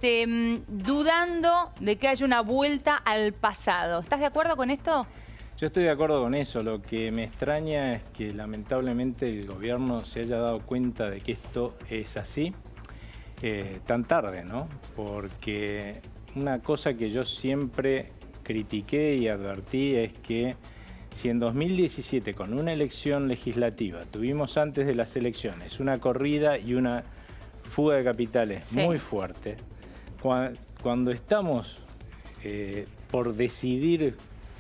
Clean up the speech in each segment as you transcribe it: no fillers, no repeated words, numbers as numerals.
Dudando de que haya una vuelta al pasado. ¿Estás de acuerdo con esto? Yo estoy de acuerdo con eso. Lo que me extraña es que lamentablemente el gobierno se haya dado cuenta de que esto es así tan tarde, ¿no? Porque una cosa que yo siempre critiqué y advertí es que si en 2017 con una elección legislativa tuvimos antes de las elecciones una corrida y una fuga de capitales muy fuerte, cuando estamos por decidir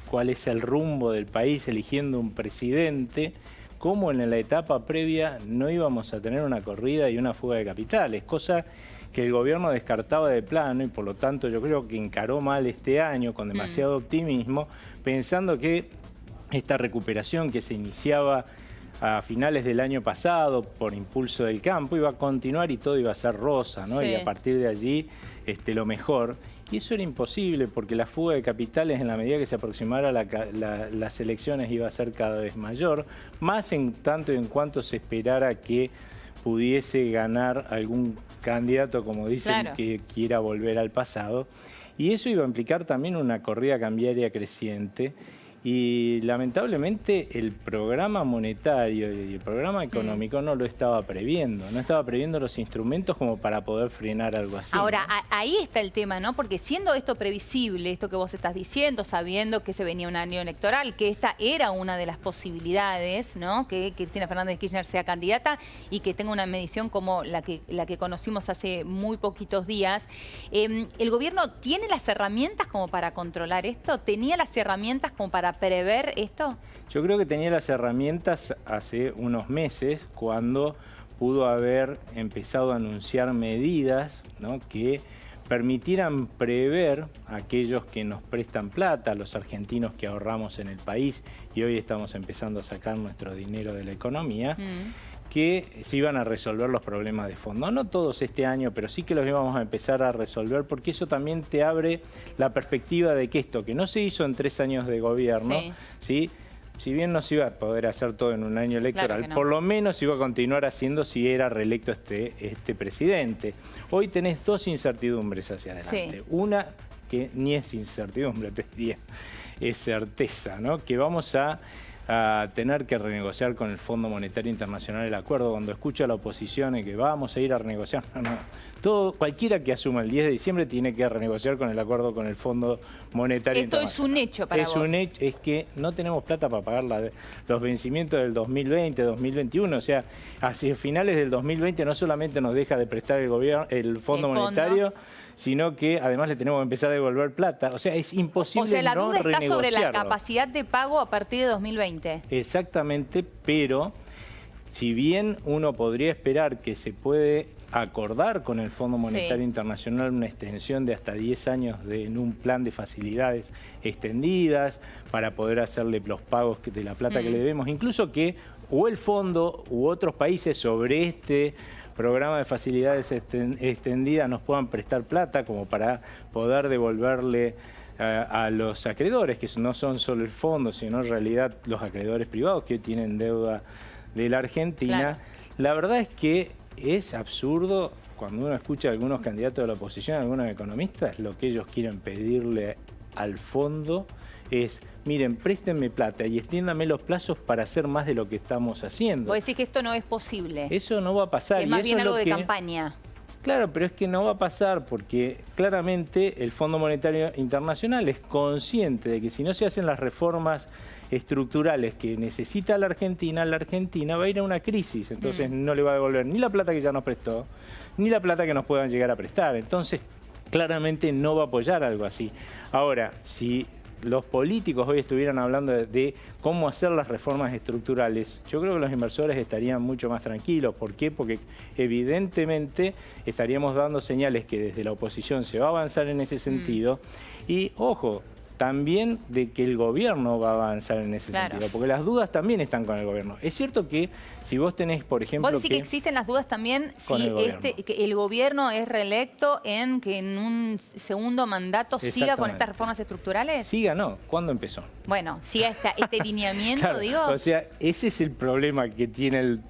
cuál es el rumbo del país, eligiendo un presidente, como en la etapa previa no íbamos a tener una corrida y una fuga de capitales, cosa que el gobierno descartaba de plano y por lo tanto yo creo que encaró mal este año con demasiado optimismo, pensando que esta recuperación que se iniciaba a finales del año pasado por impulso del campo iba a continuar y todo iba a ser rosa, ¿no? Y a partir de allí lo mejor. Y eso era imposible porque la fuga de capitales en la medida que se aproximara las elecciones iba a ser cada vez mayor, más en tanto y en cuanto se esperara que pudiese ganar algún candidato, como dicen, que quiera volver al pasado. Y eso iba a implicar también una corrida cambiaria creciente. Y lamentablemente el programa monetario y el programa económico no lo estaba previendo, no estaba previendo los instrumentos como para poder frenar algo así. Ahora, ¿no? Ahí está el tema, ¿no? Porque siendo esto previsible, esto que vos estás diciendo, sabiendo que se venía un año electoral, que esta era una de las posibilidades, ¿no? Que Cristina Fernández de Kirchner sea candidata y que tenga una medición como la que conocimos hace muy poquitos días. ¿El gobierno tiene las herramientas como para controlar esto? ¿Tenía las herramientas como para prever esto? Yo creo que tenía las herramientas hace unos meses cuando pudo haber empezado a anunciar medidas, ¿no?, que permitieran prever a aquellos que nos prestan plata, a los argentinos que ahorramos en el país y hoy estamos empezando a sacar nuestro dinero de la economía, que se iban a resolver los problemas de fondo. No todos este año, pero sí que los íbamos a empezar a resolver porque eso también te abre la perspectiva de que esto que no se hizo en 3 años de gobierno, ¿sí? Si bien no se iba a poder hacer todo en un año electoral, por lo menos se iba a continuar haciendo si era reelecto este presidente. Hoy tenés 2 incertidumbres hacia adelante. Una que ni es incertidumbre, te diría, es certeza, ¿no? Que vamos a tener que renegociar con el Fondo Monetario Internacional el acuerdo. Cuando escucho a la oposición y que vamos a ir a renegociar, cualquiera que asuma el 10 de diciembre tiene que renegociar con el acuerdo con el Fondo Monetario Internacional. Esto es un hecho para vos. Es un hecho, es que no tenemos plata para pagar los vencimientos del 2020, 2021, o sea, hacia finales del 2020 no solamente nos deja de prestar el Fondo Monetario, sino que además le tenemos que empezar a devolver plata. O sea, es imposible no renegociarlo. O sea, la duda está sobre la capacidad de pago a partir de 2020. Exactamente, pero si bien uno podría esperar que se puede acordar con el Fondo Monetario Internacional una extensión de hasta 10 años en un plan de facilidades extendidas para poder hacerle los pagos de la plata que le debemos, incluso que o el fondo u otros países sobre este programa de facilidades extendidas nos puedan prestar plata como para poder devolverle a los acreedores, que no son solo el fondo, sino en realidad los acreedores privados que hoy tienen deuda de la Argentina. La verdad es que es absurdo cuando uno escucha a algunos candidatos de la oposición, a algunos economistas, lo que ellos quieren pedirle al fondo es, miren, préstenme plata y extiéndame los plazos para hacer más de lo que estamos haciendo. Vos decís que esto no es posible. Eso no va a pasar. Es más bien algo de campaña. Claro, pero es que no va a pasar porque claramente el Fondo Monetario Internacional es consciente de que si no se hacen las reformas estructurales que necesita la Argentina va a ir a una crisis. Entonces no le va a devolver ni la plata que ya nos prestó, ni la plata que nos puedan llegar a prestar. Entonces claramente no va a apoyar algo así. Ahora, si los políticos hoy estuvieran hablando de cómo hacer las reformas estructurales, yo creo que los inversores estarían mucho más tranquilos. ¿Por qué? Porque evidentemente estaríamos dando señales que desde la oposición se va a avanzar en ese sentido. Y ojo, también de que el gobierno va a avanzar en ese sentido, porque las dudas también están con el gobierno. Es cierto que si vos tenés, por ejemplo... ¿Vos decís que existen las dudas también si que el gobierno es reelecto en que en un segundo mandato siga con estas reformas estructurales? Siga, no. ¿Cuándo empezó? Bueno, siga este lineamiento, claro, digo. O sea, ese es el problema que tienen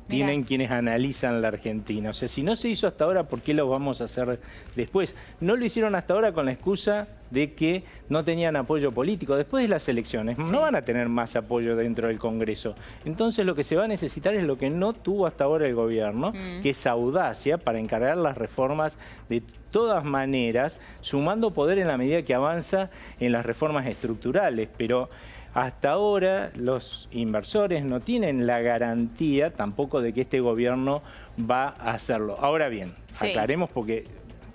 quienes analizan la Argentina. O sea, si no se hizo hasta ahora, ¿por qué lo vamos a hacer después? No lo hicieron hasta ahora con la excusa de que no tenían apoyo político. Después de las elecciones no van a tener más apoyo dentro del Congreso. Entonces lo que se va a necesitar es lo que no tuvo hasta ahora el gobierno, que es audacia para encargar las reformas de todas maneras, sumando poder en la medida que avanza en las reformas estructurales. Pero hasta ahora los inversores no tienen la garantía tampoco de que este gobierno va a hacerlo. Ahora bien, aclaremos porque...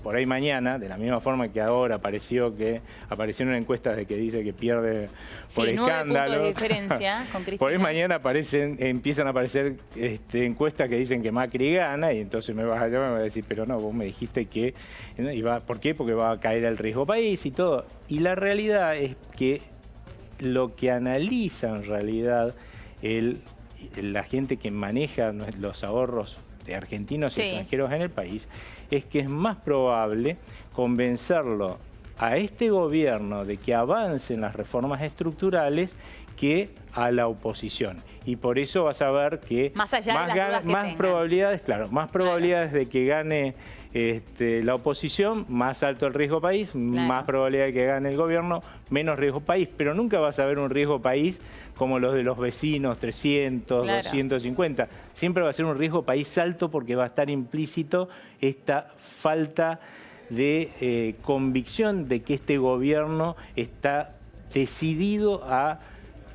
Por ahí mañana, de la misma forma que ahora aparecieron encuestas de que dice que pierde por escándalo. 9 puntos de diferencia con Cristina. Por ahí mañana empiezan a aparecer encuestas que dicen que Macri gana y entonces me vas a llamar y me vas a decir, pero no, vos me dijiste que... ¿Por qué? Porque va a caer el riesgo país y todo. Y la realidad es que lo que analiza en realidad la gente que maneja los ahorros de argentinos y extranjeros en el país, es que es más probable convencerlo a este gobierno de que avance en las reformas estructurales que a la oposición. Y por eso vas a ver que más allá de las dudas que probabilidades, más probabilidades de que gane la oposición, más alto el riesgo país, más probabilidad de que gane el gobierno, menos riesgo país. Pero nunca vas a ver un riesgo país como los de los vecinos, 300, 250. Siempre va a ser un riesgo país alto porque va a estar implícito esta falta de convicción de que este gobierno está decidido a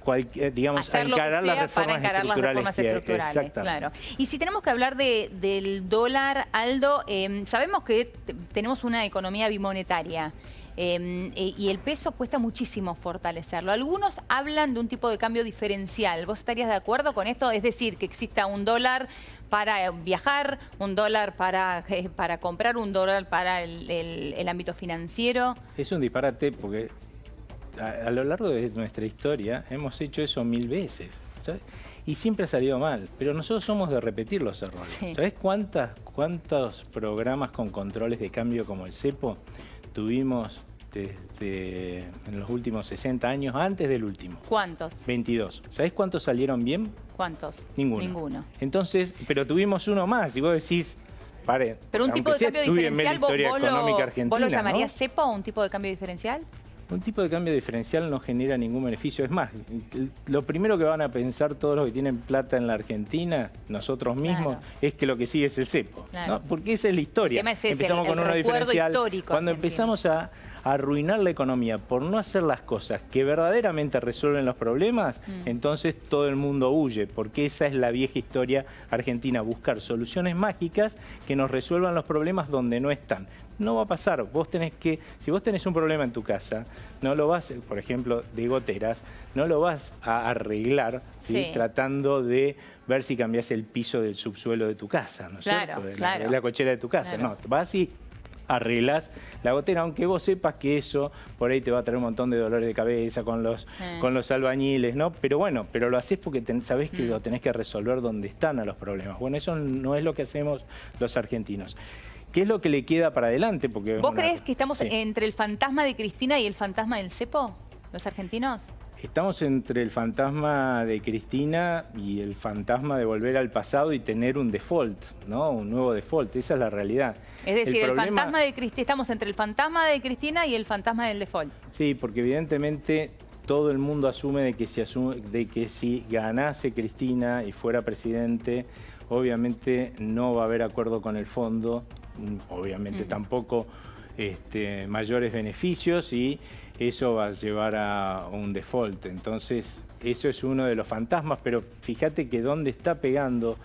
encarar las reformas estructurales. Claro. Y si tenemos que hablar del dólar, Aldo, sabemos que tenemos una economía bimonetaria y el peso cuesta muchísimo fortalecerlo. Algunos hablan de un tipo de cambio diferencial. ¿Vos estarías de acuerdo con esto? Es decir, que exista un dólar para viajar, un dólar para comprar, un dólar para el ámbito financiero. Es un disparate porque... A lo largo de nuestra historia hemos hecho eso 1000 veces, ¿sabes? Y siempre ha salido mal, pero nosotros somos de repetir los errores. ¿Sabes cuántos programas con controles de cambio como el cepo tuvimos en los últimos 60 años, antes del último? ¿Cuántos? 22. ¿Sabés cuántos salieron bien? ¿Cuántos? Ninguno. Entonces, pero tuvimos uno más, y vos decís... Pero un tipo de cambio diferencial, ¿vos lo llamarías ¿no? cepo, un tipo de cambio diferencial? Un tipo de cambio diferencial no genera ningún beneficio. Es más, lo primero que van a pensar todos los que tienen plata en la Argentina, nosotros mismos, es que lo que sigue es el cepo. ¿No? Porque esa es la historia. Empezamos con una diferencial. Cuando empezamos a arruinar la economía por no hacer las cosas que verdaderamente resuelven los problemas, entonces todo el mundo huye, porque esa es la vieja historia argentina, buscar soluciones mágicas que nos resuelvan los problemas donde no están. No va a pasar. Si vos tenés un problema en tu casa, no lo vas, por ejemplo, de goteras, no lo vas a arreglar tratando de ver si cambiás el piso del subsuelo de tu casa, ¿no es cierto? De la cochera de tu casa. No, vas y arreglás la gotera, aunque vos sepas que eso por ahí te va a traer un montón de dolores de cabeza con los albañiles, ¿no? Pero bueno, lo haces porque sabés que lo tenés que resolver donde están a los problemas. Bueno, eso no es lo que hacemos los argentinos. ¿Qué es lo que le queda para adelante? Porque ¿Vos crees que estamos entre el fantasma de Cristina y el fantasma del cepo, los argentinos? Estamos entre el fantasma de Cristina y el fantasma de volver al pasado y tener un default, ¿no? Un nuevo default, esa es la realidad. Es decir, fantasma de Cristina, estamos entre el fantasma de Cristina y el fantasma del default. Sí, porque evidentemente todo el mundo asume de que si ganase Cristina y fuera presidente, obviamente no va a haber acuerdo con el fondo, obviamente tampoco mayores beneficios y eso va a llevar a un default. Entonces, eso es uno de los fantasmas, pero fíjate que donde está pegando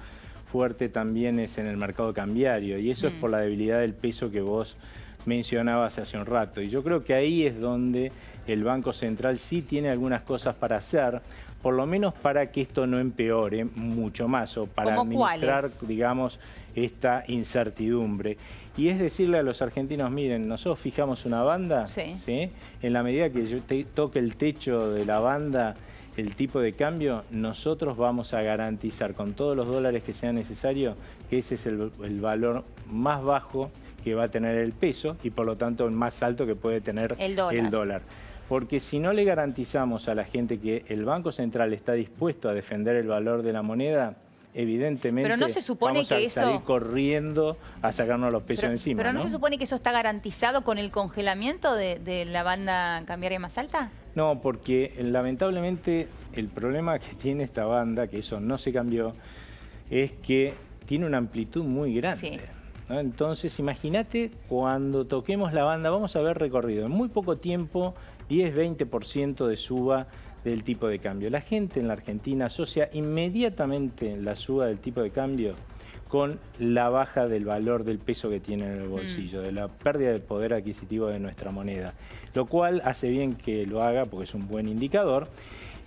fuerte también es en el mercado cambiario y eso es por la debilidad del peso que vos mencionabas hace un rato. Y yo creo que ahí es donde el Banco Central sí tiene algunas cosas para hacer, por lo menos para que esto no empeore mucho más o para administrar, digamos, esta incertidumbre. Y es decirle a los argentinos, miren, nosotros fijamos una banda, ¿sí? En la medida que yo toque el techo de la banda, el tipo de cambio, nosotros vamos a garantizar con todos los dólares que sean necesarios que ese es el valor más bajo que va a tener el peso y por lo tanto el más alto que puede tener el dólar. Porque si no le garantizamos a la gente que el Banco Central está dispuesto a defender el valor de la moneda, evidentemente pero no se supone vamos a salir corriendo a sacarnos los pesos encima. ¿Pero no se supone que eso está garantizado con el congelamiento de la banda cambiaria más alta? No, porque lamentablemente el problema que tiene esta banda, que eso no se cambió, es que tiene una amplitud muy grande. ¿No? Entonces, imagínate cuando toquemos la banda, vamos a ver recorrido en muy poco tiempo, 10-20% de suba del tipo de cambio. La gente en la Argentina asocia inmediatamente la suba del tipo de cambio con la baja del valor del peso que tiene en el bolsillo, de la pérdida de poder adquisitivo de nuestra moneda, lo cual hace bien que lo haga porque es un buen indicador.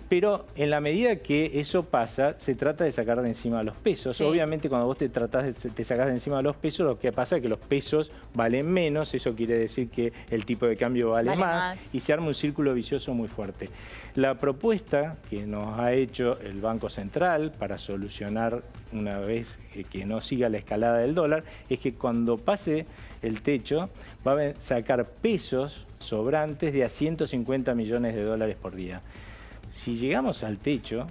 Pero en la medida que eso pasa, se trata de sacar de encima los pesos. Obviamente cuando vos te sacás de encima los pesos, lo que pasa es que los pesos valen menos, eso quiere decir que el tipo de cambio vale más y se arma un círculo vicioso muy fuerte. La propuesta que nos ha hecho el Banco Central para solucionar una vez que no siga la escalada del dólar es que cuando pase el techo va a sacar pesos sobrantes de a 150 millones de dólares por día. Si llegamos al techo,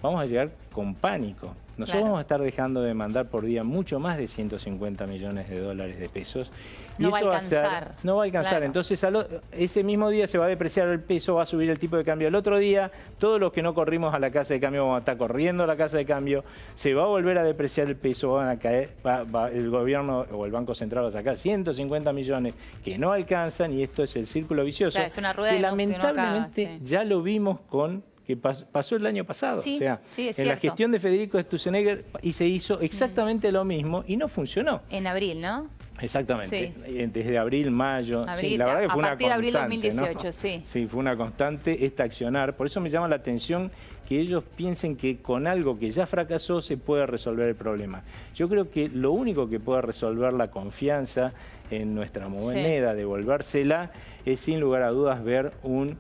vamos a llegar con pánico. Nosotros vamos a estar dejando de mandar por día mucho más de 150 millones de dólares de pesos. Y no va a alcanzar. No va a alcanzar. Entonces, ese mismo día se va a depreciar el peso, va a subir el tipo de cambio. El otro día, todos los que no corrimos a la casa de cambio vamos a estar corriendo a la casa de cambio. Se va a volver a depreciar el peso, van a caer, el gobierno o el Banco Central va a sacar 150 millones que no alcanzan y esto es el círculo vicioso. Claro, es una rueda que lamentablemente que no acaba, ya lo vimos con... que pasó el año pasado. Sí, o sea, es en la gestión de Federico Sturzenegger y se hizo exactamente lo mismo y no funcionó. En abril, ¿no? Exactamente. Desde abril, mayo. Sí, la verdad que fue una constante. A partir de abril 2018, ¿no? Sí, fue una constante este accionar. Por eso me llama la atención que ellos piensen que con algo que ya fracasó se puede resolver el problema. Yo creo que lo único que puede resolver la confianza en nuestra moneda, devolvérsela, es sin lugar a dudas ver un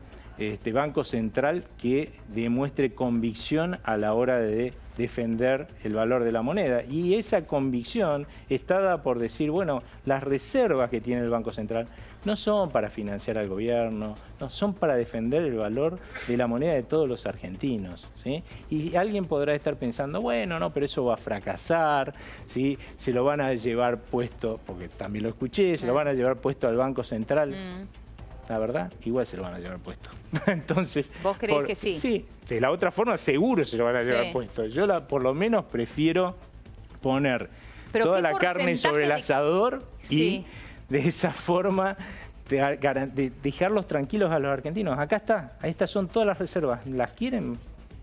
Banco Central que demuestre convicción a la hora de defender el valor de la moneda. Y esa convicción está dada por decir, bueno, las reservas que tiene el Banco Central no son para financiar al gobierno, no, son para defender el valor de la moneda de todos los argentinos, ¿sí? Y alguien podrá estar pensando, bueno, no, pero eso va a fracasar, ¿sí? Se lo van a llevar puesto, porque también lo escuché, se lo van a llevar puesto al Banco Central. La verdad, igual se lo van a llevar puesto. Entonces, ¿vos creés que sí? Sí, de la otra forma seguro se lo van a llevar puesto. Yo por lo menos prefiero poner toda la carne sobre el asador y de esa forma dejarlos tranquilos a los argentinos. Acá está, estas son todas las reservas. ¿Las quieren?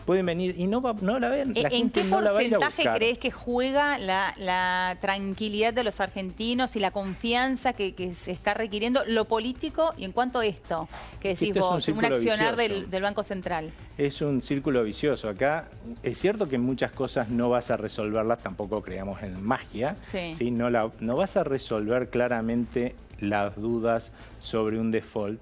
Pueden venir y no la ven. ¿En qué porcentaje crees que juega la tranquilidad de los argentinos y la confianza que se está requiriendo, lo político y en cuanto a esto que decís vos, un accionar del Banco Central? Es un círculo vicioso. Acá es cierto que muchas cosas no vas a resolverlas, tampoco creamos en magia. ¿Sí? No vas a resolver claramente las dudas sobre un default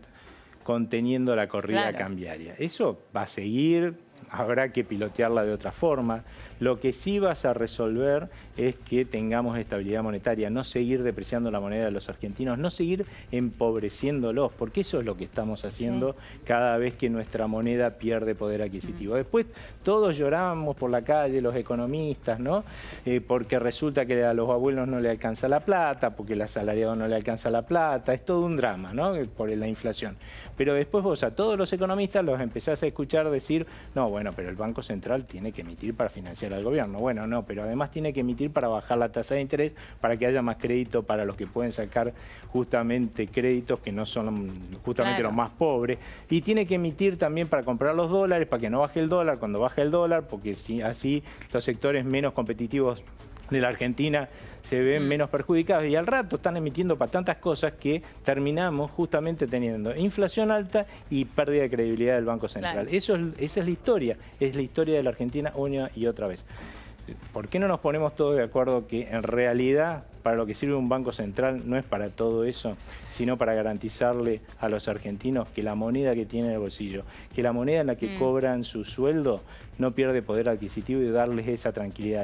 conteniendo la corrida cambiaria. Eso va a seguir. Habrá que pilotearla de otra forma. Lo que sí vas a resolver es que tengamos estabilidad monetaria, no seguir depreciando la moneda de los argentinos, no seguir empobreciéndolos, porque eso es lo que estamos haciendo cada vez que nuestra moneda pierde poder adquisitivo. Después todos lloramos por la calle, los economistas, ¿no? Porque resulta que a los abuelos no le alcanza la plata, porque al asalariado no le alcanza la plata, es todo un drama, ¿no? Por la inflación. Pero después vos a todos los economistas los empezás a escuchar decir, no, bueno, pero el Banco Central tiene que emitir para financiar al gobierno. Bueno, no, pero además tiene que emitir para bajar la tasa de interés, para que haya más crédito para los que pueden sacar justamente créditos que no son justamente los más pobres. Y tiene que emitir también para comprar los dólares, para que no baje el dólar cuando baje el dólar, porque así los sectores menos competitivos de la Argentina se ven menos perjudicados y al rato están emitiendo para tantas cosas que terminamos justamente teniendo inflación alta y pérdida de credibilidad del Banco Central. Claro. Esa es la historia de la Argentina una y otra vez. ¿Por qué no nos ponemos todos de acuerdo que en realidad para lo que sirve un Banco Central no es para todo eso, sino para garantizarle a los argentinos que la moneda que tienen en el bolsillo, que la moneda en la que cobran su sueldo no pierde poder adquisitivo y darles esa tranquilidad?